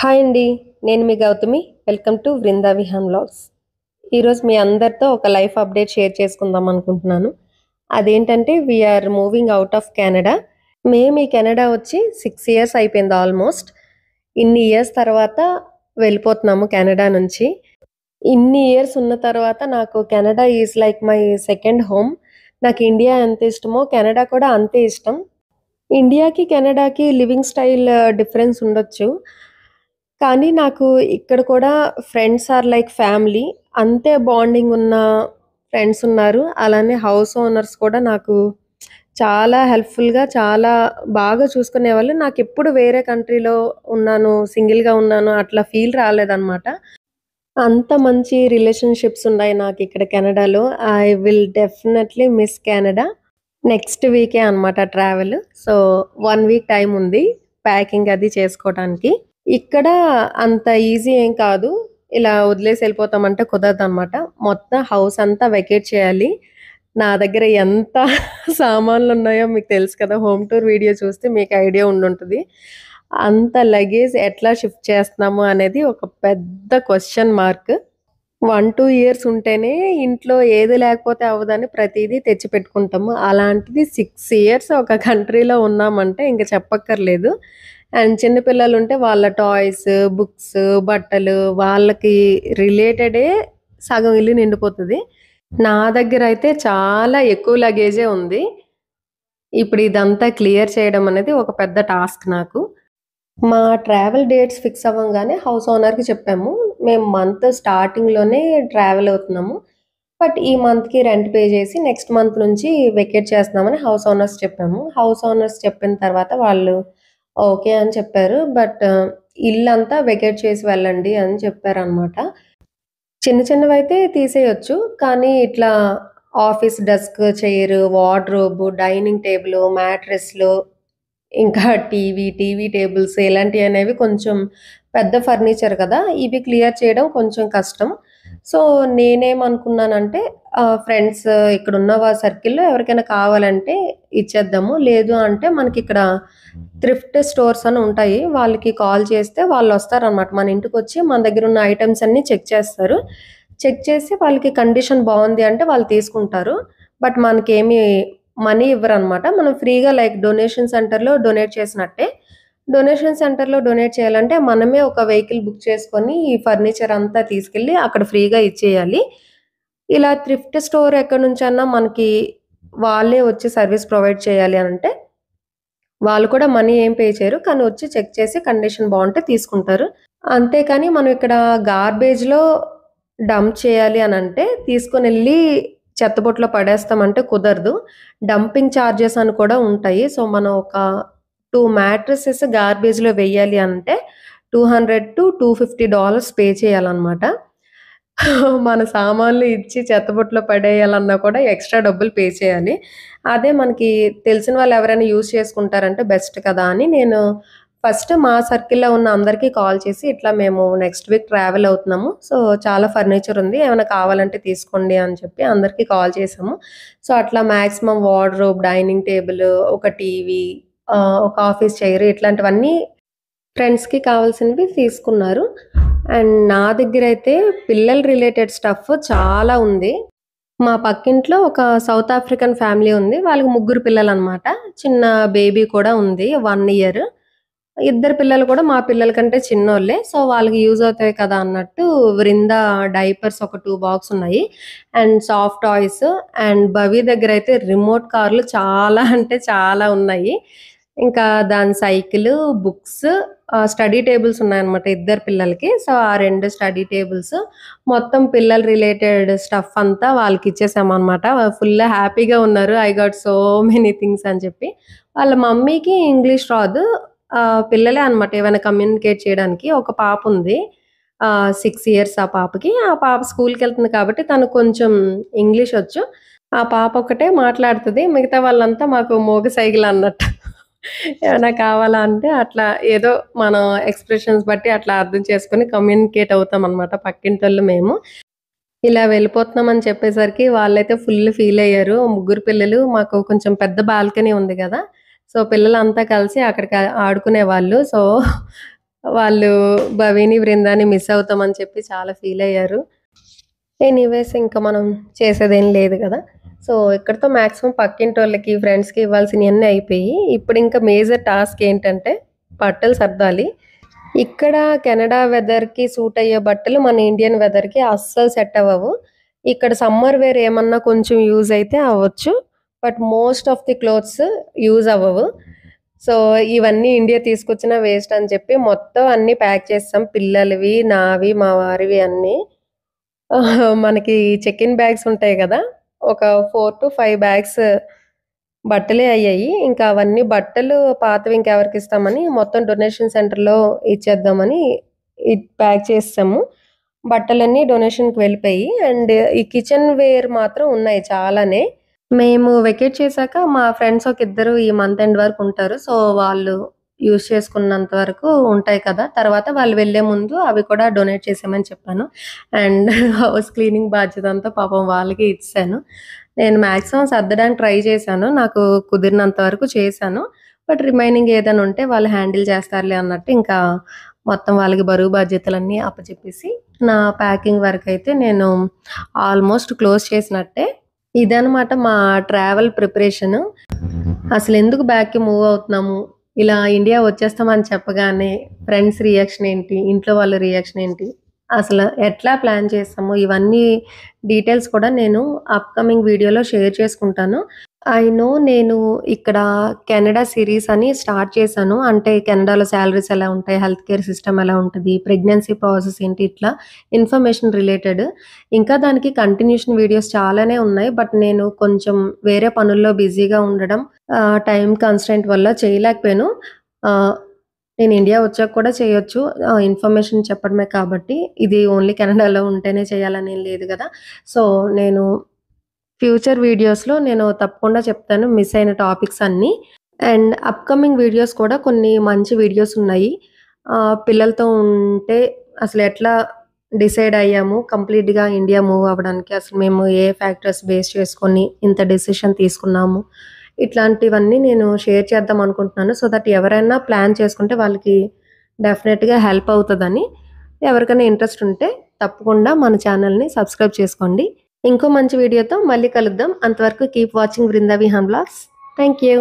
Hi అండి. నేను మీ Gautami. Welcome to Vrinda Vihaan vlogs. ఈరోజు మీ అందరితో ఒక లైఫ్ అప్డేట్ షేర్ చేసుకుందాం అనుకుంటున్నాను. అదేంటంటే we're moving out of Canada. మేము ఈ కెనడా వచ్చి 6 ఇయర్స్ అయిపోయింది ఆల్మోస్ట్. ఇన్ని ఇయర్స్ తర్వాత వెళ్ళిపోతున్నాము కెనడా నుంచి. ఇన్ని ఇయర్స్ ఉన్న తర్వాత నాకు Canada is like my second home. నాకు ఇండియా ఎంత ఇష్టమో కెనడా కూడా అంతే ఇష్టం. ఇండియాకి, కెనడాకి లివింగ్ స్టైల్ డిఫరెన్స్ ఉండొచ్చు. కానీ నాకు ఇక్కడ కూడా ఫ్రెండ్స్ ఆర్ లైక్ ఫ్యామిలీ. అంతే బాండింగ్ ఉన్న ఫ్రెండ్స్ ఉన్నారు. అలానే హౌస్ ఓనర్స్ కూడా నాకు చాలా హెల్ప్‌ఫుల్‌గా, చాలా బాగా చూసుకునేవాళ్ళు. నాకెప్పుడు వేరే కంట్రీలో ఉన్నాను, సింగిల్‌గా ఉన్నాను అట్లా ఫీల్ రాలేదనమాట. అంత మంచి రిలేషన్‌షిప్స్ ఉన్నాయి నాకిక్కడ కెనడాలో. I will definitely miss Canada. Next వీకే అనమాట ట్రావెల్. సో, 1 వీక్ టైమ్ ఉంది ప్యాకింగ్ అది చేసుకోవటానికి. ఇక్కడ అంత ఈజీ ఏం కాదు. ఇలా వదిలేసి ఎళ్ళిపోతామంటే కుదరదనమాట. మొత్తం హౌస్ అంతా వెకేట్ చేయాలి. నా దగ్గర ఎంత సామాన్లున్నాయో మీకు తెలుసు కదా! హోమ్ టూర్ వీడియో చూస్తే మీకు ఐడియా ఉండుంటది. అంత లగేజ్ ఎట్లా షిఫ్ట్ చేస్తున్నాము అనేది ఒక పెద్ద క్వెషన్ మార్క్. 1, 2 ఇయర్స్ ఉంటేనే ఇంట్లో ఏది లేకపోతే అవ్వదని ప్రతీదీ తెచ్చిపెట్టుకుంటాము. అలాంటిది 6 ఇయర్స్ ఒక కంట్రీలో ఉన్నామంటే ఇంక చెప్పక్కర్లేదు. అండ్ చిన్న పిల్లలుంటే వాళ్ళ టాయ్స్, బుక్స్, బట్టలు వాళ్ళకి రిలేటెడే సగం ఇల్లు నిండిపోతది. నా దగ్గరైతే చాలా ఎక్కువ లగేజే ఉంది. ఇప్పుడు ఇదంతా క్లియర్ చేయడం అనేది ఒక పెద్ద టాస్క్ నాకు. మా ట్రావెల్ డేట్స్ ఫిక్స్ అవ్వంగానే హౌస్ ఓనర్‌కి చెప్పాము. మేము మంత్ స్టార్టింగ్‌లోనే ట్రావెల్ అవుతున్నాము. బట్ ఈ మంత్‌కి రెంట్ పే చేసి నెక్స్ట్ మంత్ నుంచి వెకేట్ చేస్తున్నామని హౌస్ ఓనర్స్ చెప్పాము. హౌస్ ఓనర్స్ చెప్పిన తర్వాత వాళ్ళు ఓకే అని చెప్పారు. బట్ ఇల్లంతా వెకేట్ చేసి వెళ్ళండి అని చెప్పారనమాట. చిన్న చిన్నవైతే తీసేయొచ్చు. కానీ ఇట్లా office desk, chair, wardrobe, dining table, మ్యాట్రెస్‌లు ఇంకా టీవీ టేబుల్స్ ఇలాంటియనేవి కొంచెం పెద్ద ఫర్నిచర్ కదా! ఇవి క్లియర్ చేయడం కొంచెం కష్టం. సో, నేనేమనుకున్నానంటే ఫ్రెండ్స్ ఇక్కడున్న సర్కిల్‌లో ఎవరికైనా కావాలంటే ఇచ్చేద్దాము. లేదు అంటే మనకిక్కడ థ్రిఫ్ట్ స్టోర్స్ అని ఉంటాయి. వాళ్ళకి కాల్ చేస్తే వాళ్ళొస్తారనమాట. మన ఇంటికొచ్చి మన దగ్గరున్న ఐటెమ్స్ అన్నీ చెక్ చేస్తారు. చెక్ చేసి వాళ్ళకి కండిషన్ బావుంది అంటే వాళ్ళు తీసుకుంటారు. బట్ మనకేమి మనీ ఇవ్వరనమాట. మనం ఫ్రీగా లైక్ డొనేషన్ సెంటర్‌లో డొనేట్ చేసినట్టే. డొనేషన్ సెంటర్‌లో డొనేట్ చేయాలంటే మనమే ఒక వెహికల్ బుక్ చేసుకొని ఈ ఫర్నిచర్ అంతా తీసుకెళ్ళి అక్కడ ఫ్రీగా ఇచ్చేయాలి. ఇలా థ్రిఫ్ట్ స్టోర్ ఎక్కడి నుంచన్నా మనకి వాళ్ళే వచ్చి సర్విస్ ప్రొవైడ్ చేయాలి అనంటే వాళ్ళు కూడా మనీ ఏం పే చేయరు. కానీ వచ్చి చెక్ చేసి కండిషన్ బావుంటే తీసుకుంటారు. అంతేకాని మనం ఇక్కడ గార్బేజ్‌లో డంప్ చేయాలి అనంటే తీసుకొనెళ్ళి చెత్తబుట్టలో పడేస్తామంటే కుదరదు. డంపింగ్ చార్జెస్ అని కూడా ఉంటాయి. సో, మనం ఒక 2 మ్యాట్రెసెస్ గార్బేజ్‌లో వెయ్యాలి అంటే $200-250 పే చేయాలనమాట. మన సామాన్లు ఇచ్చి చెత్తబుట్టలో పడేయాలన్నా కూడా ఎక్స్‌ట్రా డబ్బులు పే చేయాలి. అదే మనకి తెలిసిన వాళ్ళు ఎవరైనా యూజ్ చేసుకుంటారంటే బెస్ట్ కదా! అని నేను ఫస్ట్ మా సర్కిల్‌లో ఉన్న అందరికి కాల్ చేసి ఇట్లా మేము నెక్స్ట్ వీక్ ట్రావెల్ అవుతున్నాము. సో, చాలా ఫర్నిచర్ ఉంది. ఏమైనా కావాలంటే తీసుకోండి అని చెప్పి అందరికి కాల్ చేసాము. సో, అట్లా మాక్సిమం వార్డ్‌రోబ్, డైనింగ్ టేబుల్, ఒక టీవీ, ఒక ఆఫీస్ చైర్ ఇట్లాంటివన్నీ ఫ్రెండ్స్‌కి కావాల్సినవి తీసుకున్నారు. అండ్ నా దగ్గరైతే పిల్లల రిలేటెడ్ స్టఫ్ చాలా ఉంది. మా పక్కింట్లో ఒక సౌత్ ఆఫ్రికన్ ఫ్యామిలీ ఉంది. వాళ్ళకి ముగ్గురు పిల్లలనమాట. చిన్న బేబీ కూడా ఉంది 1 ఇయర్. ఇద్దరు పిల్లలు కూడా మా పిల్లల కంటే చిన్నోళ్ళే. సో, వాళ్ళకి యూజ్ అవుతాయి కదా అన్నట్టు వృందా డైపర్స్ ఒక 2 బాక్స్ ఉన్నాయి. అండ్ సాఫ్ట్ టాయ్స్ అండ్ భవి దగ్గరైతే రిమోట్ కార్‌లు చాలా అంటే చాలా ఉన్నాయి. ఇంకా దాని సైకిలు, బుక్స్, స్టడీ టేబుల్స్ ఉన్నాయన్నమాట ఇద్దరు పిల్లలకి. సో, ఆ 2 స్టడీ టేబుల్స్ మొత్తం పిల్లల రిలేటెడ్ స్టఫ్ అంతా వాళ్ళకిచ్చేసామనమాట. ఫుల్ హ్యాపీగా ఉన్నారు. I got so many things అని చెప్పి. వాళ్ళ మమ్మీకి ఇంగ్లీష్ రాదు. పిల్లలే అనమాట ఏమైనా కమ్యూనికేట్ చేయడానికి. ఒక పాపుంది. 6 ఇయర్స్ ఆ పాపకి. ఆ పాప స్కూలుకెళ్తుంది కాబట్టి తనకు కొంచెం ఇంగ్లీషొచ్చు. ఆ పాప ఒక్కటే మాట్లాడుతది. మిగతా వాళ్ళంతా మాకు మూగ సైగలన్నట్టు. ఏమైనా కావాలా అంటే అట్లా ఏదో మనం ఎక్స్‌ప్రెషన్స్ బట్టి అట్లా అర్థం చేసుకొని కమ్యూనికేట్ అవుతామనమాట పక్కింటోళ్ళు మేము. ఇలా వెళ్ళిపోతున్నామని చెప్పేసరికి వాళ్ళైతే ఫుల్ ఫీలయ్యారు. ముగ్గురు పిల్లలు మాకు కొంచెం పెద్ద బాల్కనీ ఉంది గదా! సో, పిల్లలంతా కలిసి అక్కడికి ఆడుకునేవాళ్ళు. సో, వాళ్ళు భవిని, బృందాన్ని మిస్ అవుతామని చెప్పి చాలా ఫీల్ అయ్యారు. ఎనీవేస్ ఇంకా మనం చేసేదేం లేదు కదా! సో, ఇక్కడితో మాక్సిమం పక్కింటోళ్ళకి, ఫ్రెండ్స్‌కి ఇవ్వాల్సినయన్నీ అయిపోయి, ఇప్పుడింకా మేజర్ టాస్క్ ఏంటంటే బట్టలు సర్దాలి. ఇక్కడ కెనడా వెదర్‌కి సూట్ అయ్యే బట్టలు మన ఇండియన్ వెదర్‌కి అస్సలు సెట్ అవ్వవు. ఇక్కడ సమ్మర్ వేర్ ఏమన్నా కొంచెం యూజ్ అయితే అవ్వచ్చు. But most of the clothes use అవ్వవు. సో, ఇవన్నీ ఇండియా తీసుకొచ్చినా వేస్ట్ అని చెప్పి మొత్తం అన్నీ ప్యాక్ చేసేసాం. పిల్లలవి, నావి, మా వారివి అన్నీ. మనకి చెక్ ఇన్ బ్యాగ్స్ ఉంటాయి గదా! ఒక 4-5 బ్యాగ్స్ బట్టలే అయ్యాయి. ఇంకా అవన్నీ బట్టలు పాతవి ఇంకెవరికిస్తామని మొత్తం డొనేషన్ సెంటర్‌లో ఇచ్చేద్దామని ప్యాక్ చేసేసాము. బట్టలన్నీ డొనేషన్‌కి వెళ్ళిపోయి అండ్ ఈ కిచెన్ వేర్ మాత్రం ఉన్నాయి చాలానే. మేము వెకేట్ చేశాక మా ఫ్రెండ్స్ ఒక ఇద్దరు ఈ మంత్ ఎండ్ వరకు ఉంటారు. సో, వాళ్ళు యూజ్ చేసుకున్నంత వరకు ఉంటాయి కదా! తర్వాత వాళ్ళు వెళ్ళే ముందు అవి కూడా డొనేట్ చేసేయమని చెప్పాను. అండ్ హౌస్ క్లీనింగ్ బాధ్యత అంతా పాపం వాళ్ళకే ఇచ్చేసాను. నేను మాక్సిమం సర్దడానికి ట్రై చేశాను. నాకు కుదిరినంత వరకు చేశాను. బట్ రిమైనింగ్ ఏదైనా ఉంటే వాళ్ళు హ్యాండిల్ చేస్తారులే అన్నట్టు ఇంకా మొత్తం వాళ్ళకి బరువు బాధ్యతలన్నీ అప్పచెప్పేసి నా ప్యాకింగ్ వర్కయితే నేను ఆల్మోస్ట్ క్లోజ్ చేసినట్టే. ఇదనమాట మా ట్రావెల్ ప్రిపరేషను. అసలెందుకు బ్యాక్‌కి మూవ్ అవుతున్నాము? ఇలా ఇండియా వచ్చేస్తామని చెప్పగానే ఫ్రెండ్స్ రియాక్షన్ ఏంటి? ఇంట్లో వాళ్ళ రియాక్షన్ ఏంటి? అసలు ఎట్లా ప్లాన్ చేసాము? ఇవన్నీ డీటెయిల్స్ కూడా నేను అప్‌కమింగ్ వీడియోలో షేర్ చేసుకుంటాను. ఐ నో నేను ఇక్కడ కెనడా సీరీస్ అని స్టార్ట్ చేశాను. అంటే కెనడాలో సాలరీస్ ఎలా ఉంటాయి? హెల్త్ కేర్ సిస్టమ్ ఎలా ఉంటది? ప్రెగ్నెన్సీ ప్రాసెస్ ఏంటి? ఇట్లా ఇన్ఫర్మేషన్ రిలేటెడ్. ఇంకా దానికి కంటిన్యూషన్ వీడియోస్ చాలానే ఉన్నాయి. బట్ నేను కొంచెం వేరే పనుల్లో బిజీగా ఉండడం, టైమ్ కన్‌స్ట్రెయింట్ వల్ల చేయలేకపోయాను. ఆహ్, నేను ఇండియా వచ్చాక కూడా చేయొచ్చు. ఇన్ఫర్మేషన్ చెప్పడమే కాబట్టి. ఇది ఓన్లీ కెనడాలో ఉంటేనే చేయాలనేం లేదు గదా! సో, నేను ఫ్యూచర్ వీడియోస్‌లో నేను తప్పకుండా చెప్తాను మిస్ అయిన టాపిక్స్ అన్నీ. అండ్ అప్‌కమింగ్ వీడియోస్ కూడా కొన్ని మంచి వీడియోస్ ఉన్నాయి. పిల్లలతో ఉంటే అసలు ఎట్లా డిసైడ్ అయ్యాము కంప్లీట్‌గా ఇండియా మూవ్ అవ్వడానికి. అసలు మేము ఏ ఫ్యాక్టర్స్ బేస్ చేసుకొని ఇంత డెసిషన్ తీసుకున్నాము. ఇట్లాంటివన్నీ నేను షేర్ చేద్దాం అనుకుంటున్నాను. సో దట్ ఎవరైనా ప్లాన్ చేసుకుంటే వాళ్ళకి డెఫినిట్‌గా హెల్ప్ అవుతదని. ఎవరికైనా ఇంట్రెస్ట్ ఉంటే తప్పకుండా మన ఛానెల్‌ని సబ్స్క్రైబ్ చేసుకోండి. ఇంకో మంచి వీడియోతో మళ్ళీ కలుద్దాం. అంతవరకు keep watching Brinda Vihan vlogs. Thank you.